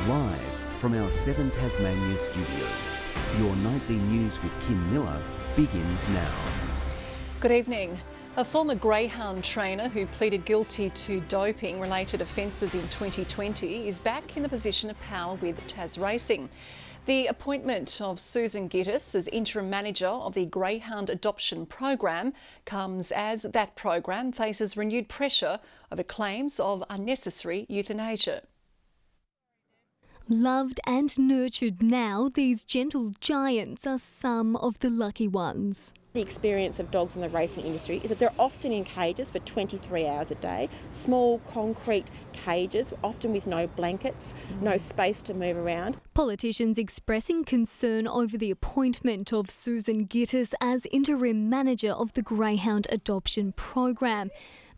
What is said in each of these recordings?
Live from our 7 Tasmania studios, your nightly news with Kim Miller begins now. Good evening. A former Greyhound trainer who pleaded guilty to doping-related offences in 2020 is back in the position of power with Tas Racing. The appointment of Susan Gittis as interim manager of the Greyhound adoption program comes as that program faces renewed pressure over claims of unnecessary euthanasia. Loved and nurtured now, these gentle giants are some of the lucky ones. The experience of dogs in the racing industry is that they're often in cages for 23 hours a day, small concrete cages, often with no blankets, no space to move around. Politicians expressing concern over the appointment of Susan Gittis as interim manager of the Greyhound adoption program.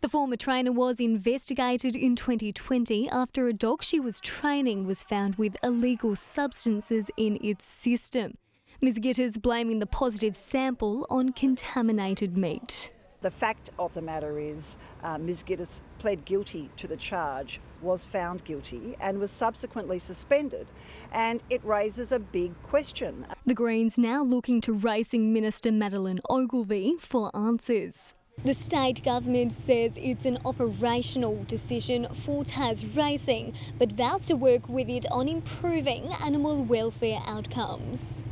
The former trainer was investigated in 2020 after a dog she was training was found with illegal substances in its system. Ms Gittis blaming the positive sample on contaminated meat. The fact of the matter is Ms Gittis pled guilty to the charge, was found guilty and was subsequently suspended, and it raises a big question. The Greens now looking to Racing Minister Madeleine Ogilvie for answers. The state government says it's an operational decision for Tas Racing, but vows to work with it on improving animal welfare outcomes.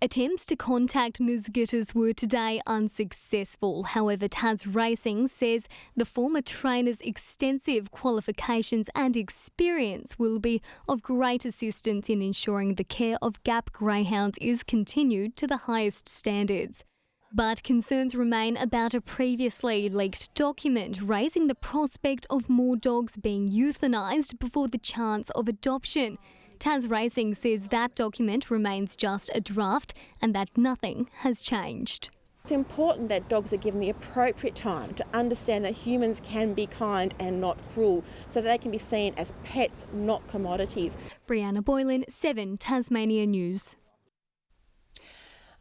Attempts to contact Ms Gittis were today unsuccessful. However, Tas Racing says the former trainer's extensive qualifications and experience will be of great assistance in ensuring the care of gap greyhounds is continued to the highest standards. But concerns remain about a previously leaked document raising the prospect of more dogs being euthanised before the chance of adoption. Tas Racing says that document remains just a draft and that nothing has changed. It's important that dogs are given the appropriate time to understand that humans can be kind and not cruel, so that they can be seen as pets, not commodities. Brianna Boylan, 7 Tasmania News.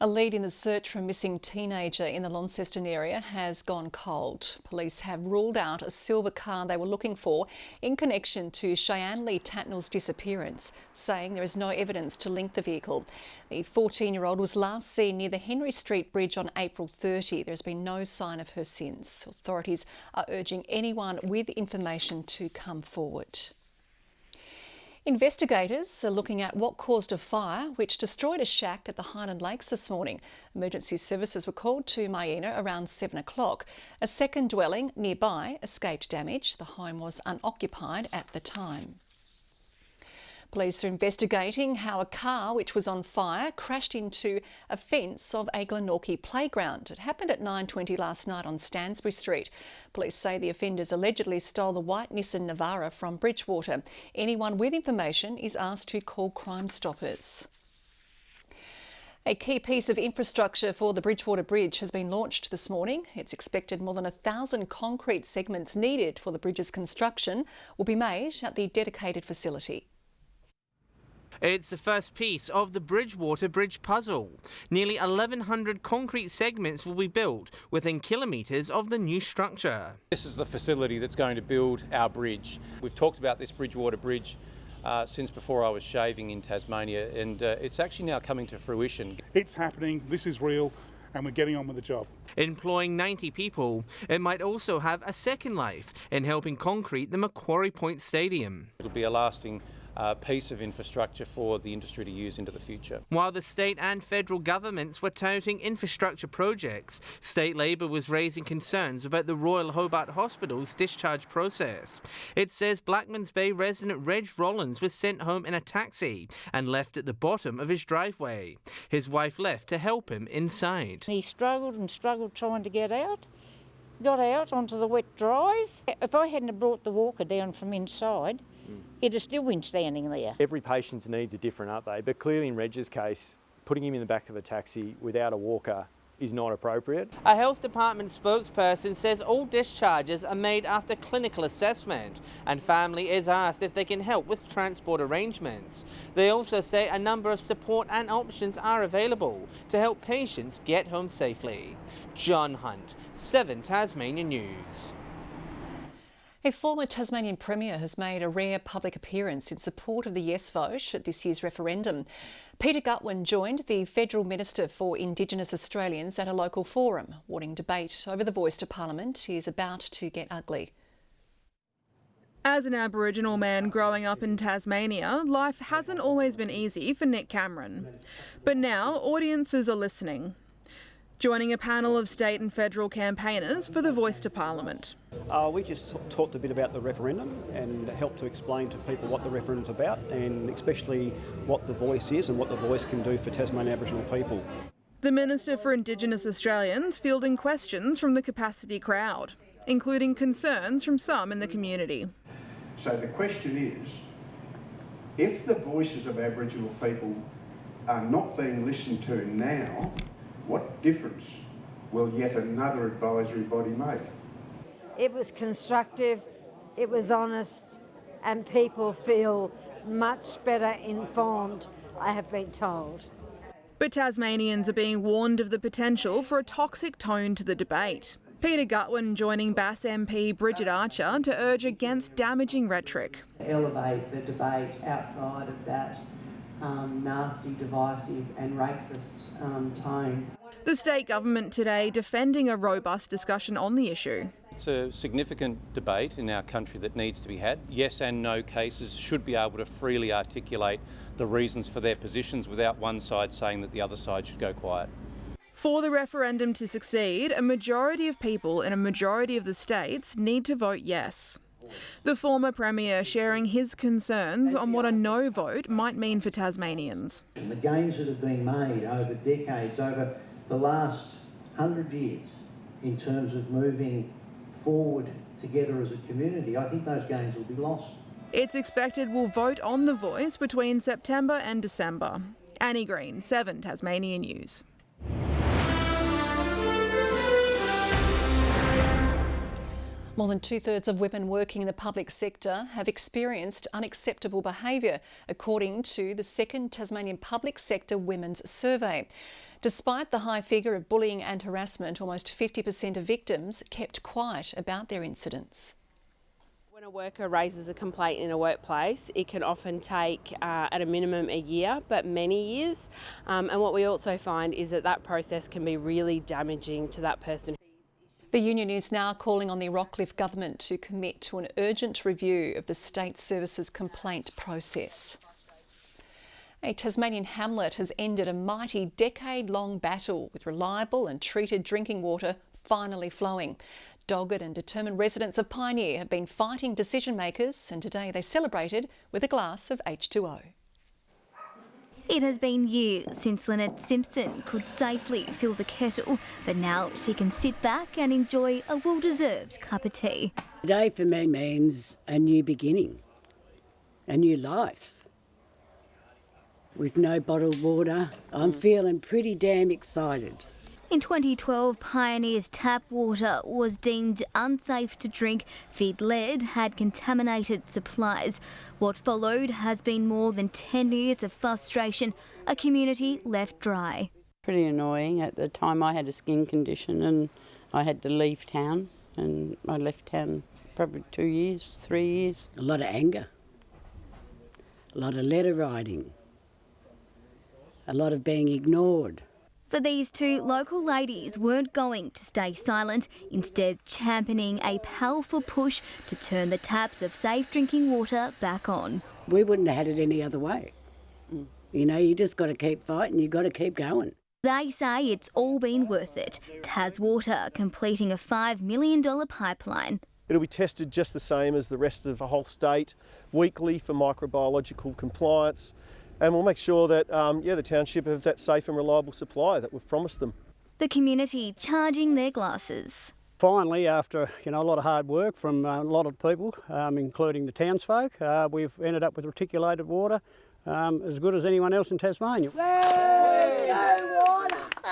A lead in the search for a missing teenager in the Launceston area has gone cold. Police have ruled out a silver car they were looking for in connection to Cheyenne Lee Tatnall's disappearance, saying there is no evidence to link the vehicle. The 14-year-old was last seen near the Henry Street Bridge on April 30. There has been no sign of her since. Authorities are urging anyone with information to come forward. Investigators are looking at what caused a fire which destroyed a shack at the Highland Lakes this morning. Emergency services were called to Myena around 7 o'clock. A second dwelling nearby escaped damage. The home was unoccupied at the time. Police are investigating how a car which was on fire crashed into a fence of a Glenorchy playground. It happened at 9:20 last night on Stansbury Street. Police say the offenders allegedly stole the white Nissan Navara from Bridgewater. Anyone with information is asked to call Crime Stoppers. A key piece of infrastructure for the Bridgewater Bridge has been launched this morning. It's expected more than 1,000 concrete segments needed for the bridge's construction will be made at the dedicated facility. It's the first piece of the Bridgewater Bridge puzzle. Nearly 1,100 concrete segments will be built within kilometres of the new structure. This is the facility that's going to build our bridge. We've talked about this Bridgewater Bridge since before I was shaving in Tasmania, and it's actually now coming to fruition. It's happening, this is real, and we're getting on with the job. Employing 90 people, it might also have a second life in helping concrete the Macquarie Point Stadium. It'll be a lasting piece of infrastructure for the industry to use into the future. While the state and federal governments were touting infrastructure projects, State Labor was raising concerns about the Royal Hobart Hospital's discharge process. It says Blackmans Bay resident Reg Rollins was sent home in a taxi and left at the bottom of his driveway. His wife left to help him inside. He struggled and struggled trying to get out. Got out onto the wet drive. If I hadn't have brought the walker down from inside, it'd have still been standing there. Every patient's needs are different, aren't they? But clearly in Reg's case, putting him in the back of a taxi without a walker is not appropriate. A health department spokesperson says all discharges are made after clinical assessment and family is asked if they can help with transport arrangements. They also say a number of support and options are available to help patients get home safely. John Hunt, 7 Tasmania News. A former Tasmanian Premier has made a rare public appearance in support of the yes vote at this year's referendum. Peter Gutwin joined the Federal Minister for Indigenous Australians at a local forum, warning debate over the voice to Parliament is about to get ugly. As an Aboriginal man growing up in Tasmania, life hasn't always been easy for Nick Cameron. But now audiences are listening. Joining a panel of state and federal campaigners for the voice to Parliament. We just talked a bit about the referendum and helped to explain to people what the referendum's about and especially what the voice is and what the voice can do for Tasmanian Aboriginal people. The Minister for Indigenous Australians fielding questions from the capacity crowd, including concerns from some in the community. So the question is, if the voices of Aboriginal people are not being listened to now, what difference will yet another advisory body make? It was constructive, it was honest, and people feel much better informed, I have been told. But Tasmanians are being warned of the potential for a toxic tone to the debate. Peter Gutwin joining Bass MP Bridget Archer to urge against damaging rhetoric. Elevate the debate outside of that nasty, divisive and racist tone. The state government today defending a robust discussion on the issue. It's a significant debate in our country that needs to be had. Yes and no cases should be able to freely articulate the reasons for their positions without one side saying that the other side should go quiet. For the referendum to succeed, a majority of people in a majority of the states need to vote yes. The former Premier sharing his concerns on what a no vote might mean for Tasmanians. The gains that have been made over decades, over the last 100 years, in terms of moving forward together as a community, I think those gains will be lost. It's expected we'll vote on the voice between September and December. Annie Green, 7 Tasmanian News. More than 2/3 of women working in the public sector have experienced unacceptable behaviour, according to the second Tasmanian Public Sector Women's Survey. Despite the high figure of bullying and harassment, almost 50% of victims kept quiet about their incidents. When a worker raises a complaint in a workplace, it can often take at a minimum a year, but many years. And what we also find is that process can be really damaging to that person. The union is now calling on the Rockcliffe government to commit to an urgent review of the state services complaint process. A Tasmanian hamlet has ended a mighty decade-long battle with reliable and treated drinking water finally flowing. Dogged and determined residents of Pioneer have been fighting decision makers, and today they celebrated with a glass of H2O. It has been years since Lynette Simpson could safely fill the kettle, but now she can sit back and enjoy a well-deserved cup of tea. Today for me means a new beginning, a new life. With no bottled water, I'm feeling pretty damn excited. In 2012, Pioneer's tap water was deemed unsafe to drink. Feed lead had contaminated supplies. What followed has been more than 10 years of frustration, a community left dry. Pretty annoying. At the time I had a skin condition and I had to leave town, and I left town probably 2 years, 3 years. A lot of anger, a lot of letter writing, a lot of being ignored. For these two local ladies weren't going to stay silent, instead championing a powerful push to turn the taps of safe drinking water back on. We wouldn't have had it any other way. You know, you just got to keep fighting, you got to keep going. They say it's all been worth it. TasWater completing a $5 million pipeline. It'll be tested just the same as the rest of the whole state, weekly for microbiological compliance. And we'll make sure that the township have that safe and reliable supply that we've promised them. The community charging their glasses. Finally, after a lot of hard work from a lot of people, including the townsfolk, we've ended up with reticulated water, as good as anyone else in Tasmania. While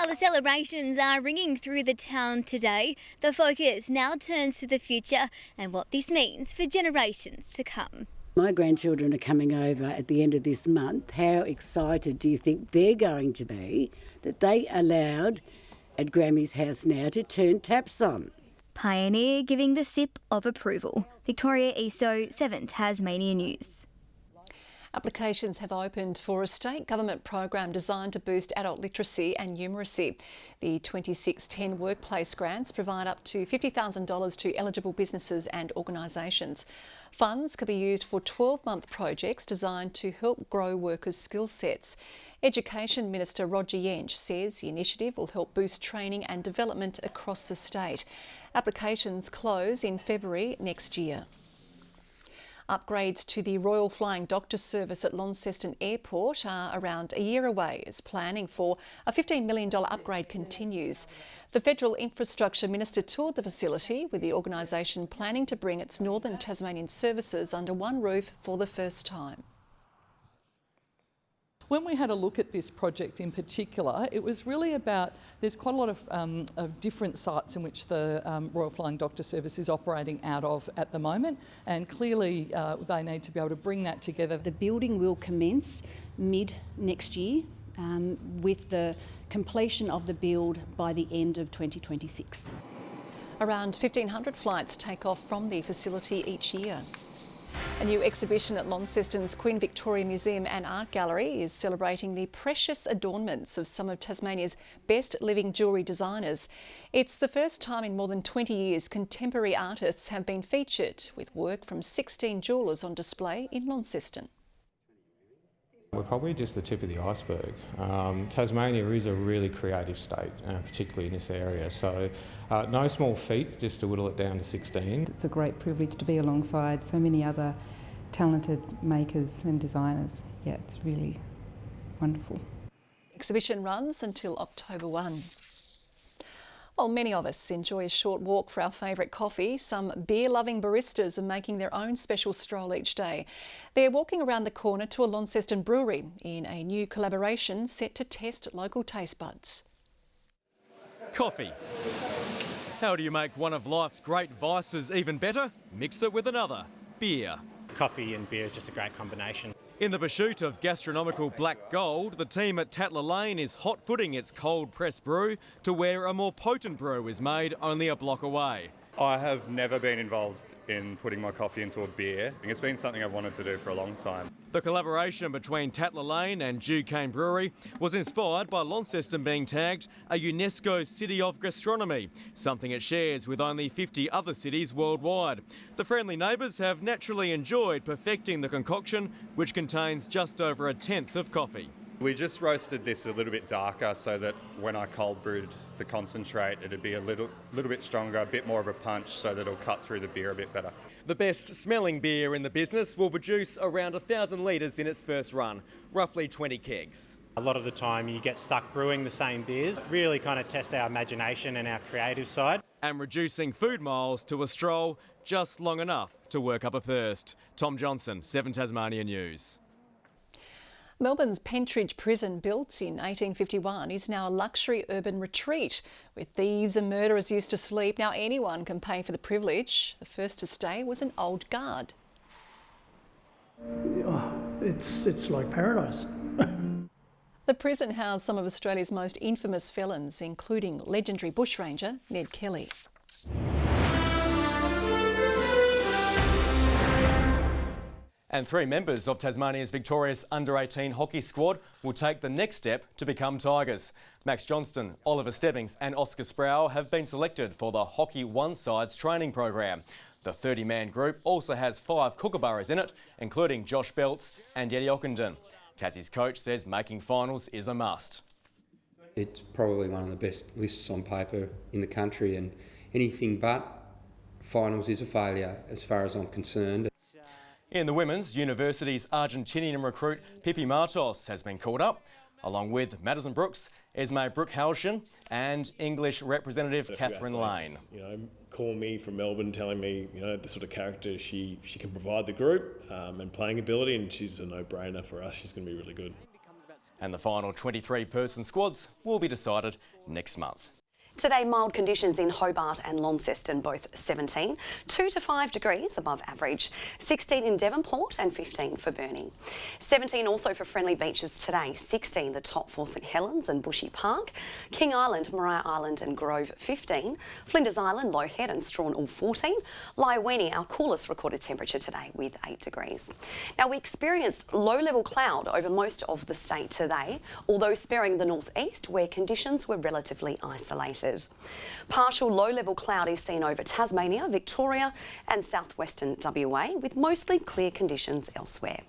the celebrations are ringing through the town today, the focus now turns to the future and what this means for generations to come. My grandchildren are coming over at the end of this month. How excited do you think they're going to be that they allowed at Grammy's house now to turn taps on? Pioneer giving the sip of approval. Victoria Easto, 7 Tasmanian News. Applications have opened for a state government program designed to boost adult literacy and numeracy. The 2610 workplace grants provide up to $50,000 to eligible businesses and organisations. Funds could be used for 12-month projects designed to help grow workers' skill sets. Education Minister Roger Yench says the initiative will help boost training and development across the state. Applications close in February next year. Upgrades to the Royal Flying Doctor Service at Launceston Airport are around a year away as planning for a $15 million upgrade continues. The Federal Infrastructure Minister toured the facility, with the organisation planning to bring its northern Tasmanian services under one roof for the first time. When we had a look at this project in particular, it was really about, there's quite a lot of different sites in which the Royal Flying Doctor Service is operating out of at the moment, and clearly they need to be able to bring that together. The building will commence mid next year with the completion of the build by the end of 2026. Around 1,500 flights take off from the facility each year. A new exhibition at Launceston's Queen Victoria Museum and Art Gallery is celebrating the precious adornments of some of Tasmania's best living jewellery designers. It's the first time in more than 20 years contemporary artists have been featured, with work from 16 jewellers on display in Launceston. We're probably just the tip of the iceberg. Tasmania is a really creative state, particularly in this area, so no small feat just to whittle it down to 16. It's a great privilege to be alongside so many other talented makers and designers. Yeah, it's really wonderful. Exhibition runs until October 1. While many of us enjoy a short walk for our favourite coffee, some beer-loving baristas are making their own special stroll each day. They're walking around the corner to a Launceston brewery in a new collaboration set to test local taste buds. Coffee. How do you make one of life's great vices even better? Mix it with another. Beer. Coffee and beer is just a great combination. In the pursuit of gastronomical black gold, the team at Tatler Lane is hot-footing its cold press brew to where a more potent brew is made only a block away. I have never been involved in putting my coffee into a beer. It's been something I've wanted to do for a long time. The collaboration between Tatler Lane and Gutwin Brewery was inspired by Launceston being tagged a UNESCO City of Gastronomy, something it shares with only 50 other cities worldwide. The friendly neighbours have naturally enjoyed perfecting the concoction, which contains just over a tenth of coffee. We just roasted this a little bit darker so that when I cold brewed the concentrate, it'd be a little bit stronger, a bit more of a punch, so that it'll cut through the beer a bit better. The best smelling beer in the business will produce around 1,000 litres in its first run, roughly 20 kegs. A lot of the time you get stuck brewing the same beers. It really kind of tests our imagination and our creative side. And reducing food miles to a stroll just long enough to work up a thirst. Tom Johnson, 7 Tasmanian News. Melbourne's Pantry Prison, built in 1851, is now a luxury urban retreat where thieves and murderers used to sleep. Now anyone can pay for the privilege. The first to stay was an old guard. Oh, it's like paradise. The prison housed some of Australia's most infamous felons, including legendary bushranger Ned Kelly. And 3 members of Tasmania's victorious under-18 hockey squad will take the next step to become Tigers. Max Johnston, Oliver Stebbings and Oscar Sproul have been selected for the Hockey One Sides training program. The 30-man group also has 5 kookaburras in it, including Josh Belts and Yeti Ockenden. Tassie's coach says making finals is a must. It's probably one of the best lists on paper in the country, and anything but finals is a failure as far as I'm concerned. In the women's, University's Argentinian recruit Pippi Martos has been called up, along with Madison Brooks, Esme Brookhalshen and English representative Catherine Lane. You know, call me from Melbourne telling me, you know, the sort of character she can provide the group and playing ability, and she's a no-brainer for us. She's going to be really good. And the final 23-person squads will be decided next month. Today, mild conditions in Hobart and Launceston, both 17, 2 to 5 degrees above average, 16 in Devonport and 15 for Burnie. 17 also for Friendly Beaches today, 16 the top for St Helens and Bushy Park, King Island, Maria Island and Grove 15, Flinders Island, Low Head and Strawn all 14, Lyweenie our coolest recorded temperature today with 8 degrees. Now we experienced low-level cloud over most of the state today, although sparing the northeast where conditions were relatively isolated. Partial low-level cloud is seen over Tasmania, Victoria and southwestern WA with mostly clear conditions elsewhere.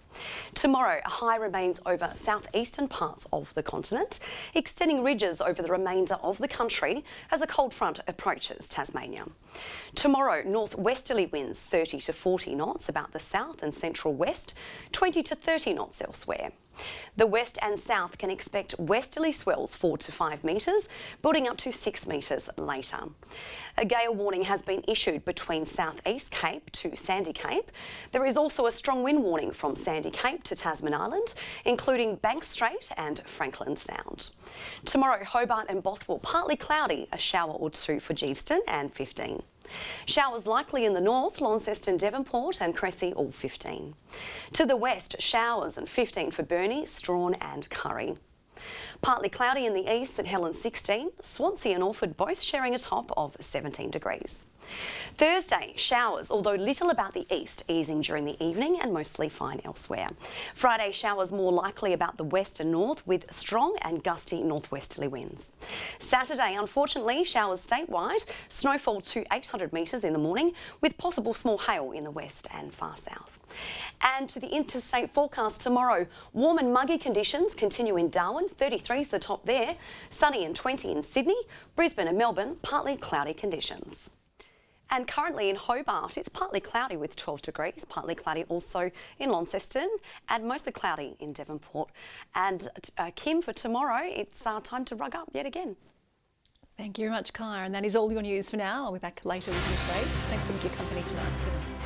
Tomorrow, a high remains over southeastern parts of the continent, extending ridges over the remainder of the country as a cold front approaches Tasmania. Tomorrow, northwesterly winds 30 to 40 knots about the south and central west, 20 to 30 knots elsewhere. The west and south can expect westerly swells 4 to 5 metres, building up to 6 metres later. A gale warning has been issued between Southeast Cape to Sandy Cape. There is also a strong wind warning from Sandy Cape to Tasman Island, including Banks Strait and Franklin Sound. Tomorrow, Hobart and Bothwell partly cloudy, a shower or two for Geeveston and 15. Showers likely in the north, Launceston, Devonport and Cressy all 15. To the west, showers and 15 for Burnie, Strawn and Curry. Partly cloudy in the east, St Helens 16, Swansea and Alford both sharing a top of 17 degrees. Thursday, showers, although little about the east, easing during the evening and mostly fine elsewhere. Friday, showers more likely about the west and north with strong and gusty northwesterly winds. Saturday, unfortunately, showers statewide, snowfall to 800 metres in the morning with possible small hail in the west and far south. And to the interstate forecast tomorrow, warm and muggy conditions continue in Darwin, 33 is the top there, sunny and 20 in Sydney, Brisbane and Melbourne, partly cloudy conditions. And currently in Hobart, it's partly cloudy with 12 degrees, partly cloudy also in Launceston and mostly cloudy in Devonport. And Kim, for tomorrow, it's time to rug up yet again. Thank you very much, Kyra. And that is all your news for now. I'll be back later with news breaks. Thanks for your company tonight. Good night.